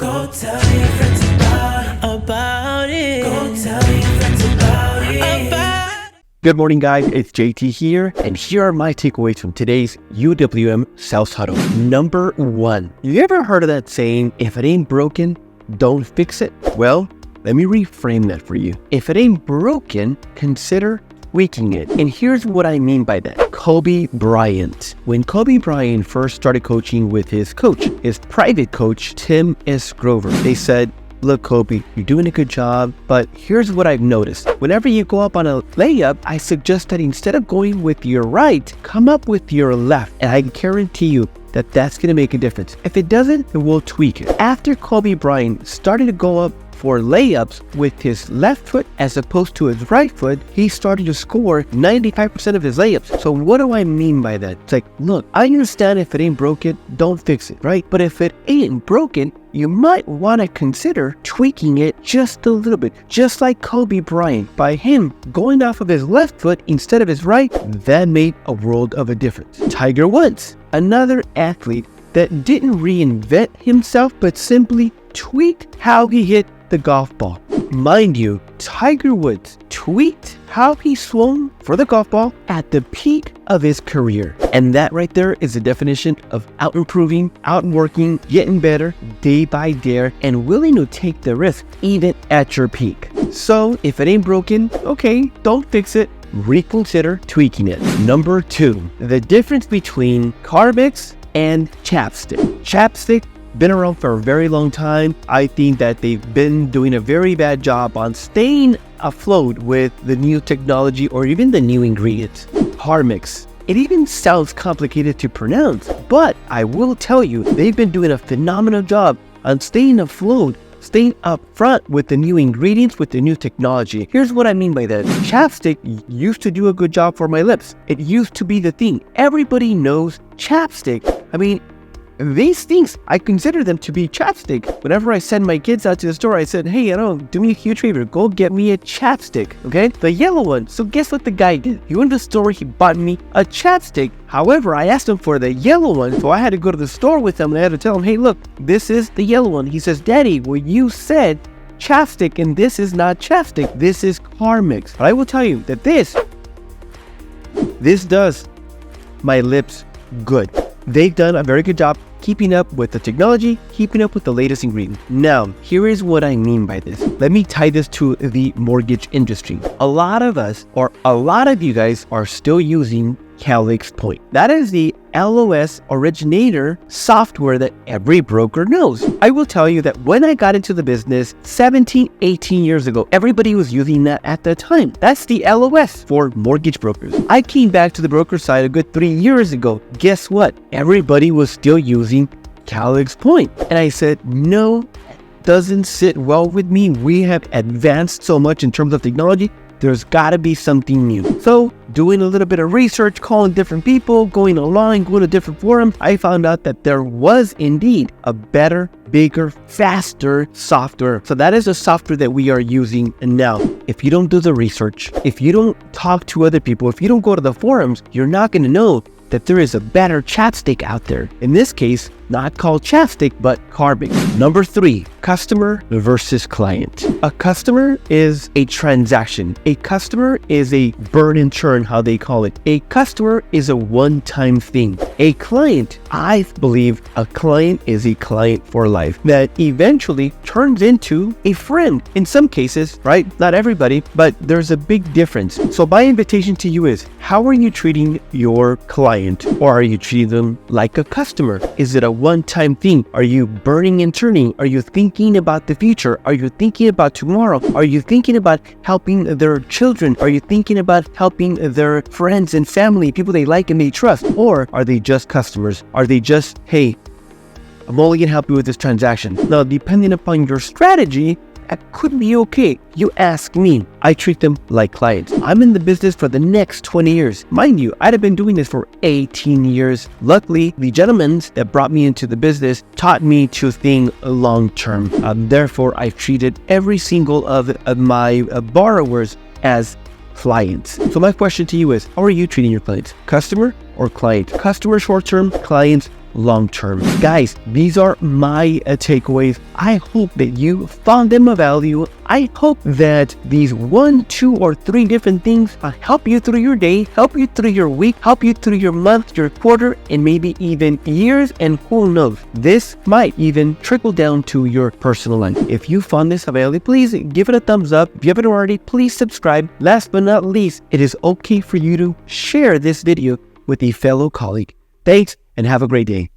Go tell your friends about it. Go tell your friends about it. Good morning, guys. It's JT here, and here are my takeaways from today's UWM Sales Huddle. Number 1, you ever heard of that saying, if it ain't broken, don't fix it? Well, let me reframe that for you. If it ain't broken, consider tweaking it. And here's what I mean by that. Kobe Bryant. When Kobe Bryant first started coaching with his coach, his private coach, Tim S. Grover, they said, look, Kobe, you're doing a good job, but here's what I've noticed. Whenever you go up on a layup, I suggest that instead of going with your right, come up with your left. And I guarantee you that that's going to make a difference. If it doesn't, then we'll tweak it. After Kobe Bryant started to go up for layups with his left foot as opposed to his right foot, he started to score 95% of his layups. So what do I mean by that? It's like, look, I understand if it ain't broken, don't fix it, right? But if it ain't broken, you might want to consider tweaking it just a little bit. Just like Kobe Bryant, by him going off of his left foot instead of his right, that made a world of a difference. Tiger Woods, another athlete that didn't reinvent himself, but simply tweaked how he hit the golf ball. Mind you, Tiger Woods tweaked how he swung for the golf ball at the peak of his career. And that right there is the definition of out-improving, outworking, getting better day by day, and willing to take the risk even at your peak. So if it ain't broken, okay, don't fix it. Reconsider tweaking it. Number 2, the difference between Carmex and Chapstick. Chapstick been around for a very long time. I think that they've been doing a very bad job on staying afloat with the new technology or even the new ingredients. Carmex, it even sounds complicated to pronounce, but I will tell you, they've been doing a phenomenal job on staying afloat, staying up front with the new ingredients, with the new technology. Here's what I mean by that. Chapstick used to do a good job for my lips. It used to be the thing. Everybody knows chapstick. I mean, these things, I consider them to be chapstick. Whenever I send my kids out to the store, I said, hey, do me a huge favor, go get me a chapstick, okay? The yellow one. So guess what the guy did? He went to the store, he bought me a chapstick. However, I asked him for the yellow one, so I had to go to the store with him and I had to tell him, hey, look, this is the yellow one. He says, Daddy, well, you said chapstick and this is not chapstick, this is Carmex. But I will tell you that this does my lips good. They've done a very good job keeping up with the technology, keeping up with the latest ingredient. Now, here is what I mean by this. Let me tie this to the mortgage industry. A lot of us, or a lot of you guys, are still using Calyx Point. That is the LOS originator software that every broker knows. I will tell you that when I got into the business 17, 18 years ago, everybody was using that at the time. That's the LOS for mortgage brokers. I came back to the broker side a good 3 years ago. Guess what? Everybody was still using Calyx Point. And I said, no, doesn't sit well with me. We have advanced so much in terms of technology. There's gotta be something new. So doing a little bit of research, calling different people, going online, going to different forums, I found out that there was indeed a better, bigger, faster software. So that is the software that we are using now. If you don't do the research, if you don't talk to other people, if you don't go to the forums, you're not gonna know that there is a better chapstick out there. In this case, not called chapstick, but Carmex. Number 3, customer versus client. A customer is a transaction. A customer is a burn and churn, how they call it. A customer is a one-time thing. A client, I believe a client is a client for life that eventually turns into a friend. In some cases, right? Not everybody, but there's a big difference. So my invitation to you is, how are you treating your client? Or are you treating them like a customer? Is it a one-time thing? Are you burning and turning? Are you thinking about the future? Are you thinking about tomorrow? Are you thinking about helping their children? Are you thinking about helping their friends and family, people they like and they trust? Or are they just customers? Are they just, hey, I'm only gonna help you with this transaction? Now, depending upon your strategy, that could be okay. You ask me. I treat them like clients. I'm in the business for the next 20 years. Mind you, I'd have been doing this for 18 years. Luckily, the gentlemen that brought me into the business taught me to think long-term. Therefore, I've treated every single of my borrowers as clients. So my question to you is, how are you treating your clients? Customer or client? Customer short-term, clients long term. Guys, these are my takeaways. I hope that you found them of value. I hope that these 1, 2, or 3 different things help you through your day, help you through your week, help you through your month, your quarter, and maybe even years, and who knows, this might even trickle down to your personal life. If you found this available, please give it a thumbs up. If you haven't already, please subscribe. Last but not least, it is okay for you to share this video with a fellow colleague. Thanks, and have a great day.